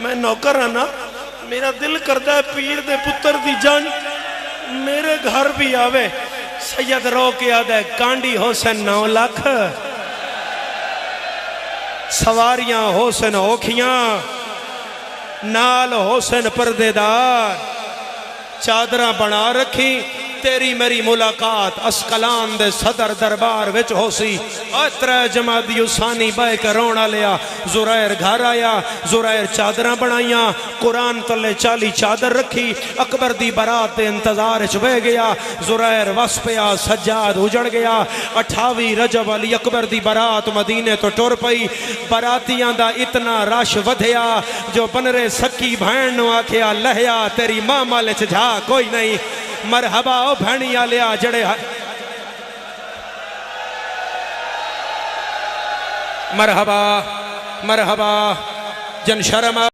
मैं नौकर हाँ ना, मेरा दिल करता है पीर दे पुत्र दी जान मेरे घर भी आवे। सैयद रो के आद है कांडी होसन 9 लाख, सवारियां होसन औखियां, नाल होसन पर्देदार, चादरा बना रखी तेरी मेरी मुलाकात अस्कलान दे सदर दरबार विच होसी। त्रै जमादी उसानी बह के रोना लिया। जुरैर घर आया, जुरैर चादर बनाइया, कुरान तले 40 चादर रखी, अकबर दी बरात दे इंतजार च बह गया। जुरैर वस पिया, सज्जाद उजड़ गया। 28 रजब अली अकबर दी बरात मदीने तो टुर पई। बरातियां दा इतना रश वधिया जो बनरे सकी भैन नूं आखिया लहया तेरी मां माल च जा कोई नहीं। मरहबा ओ भैनिया लिया जड़े मरहबा मरहबा जन शर्मा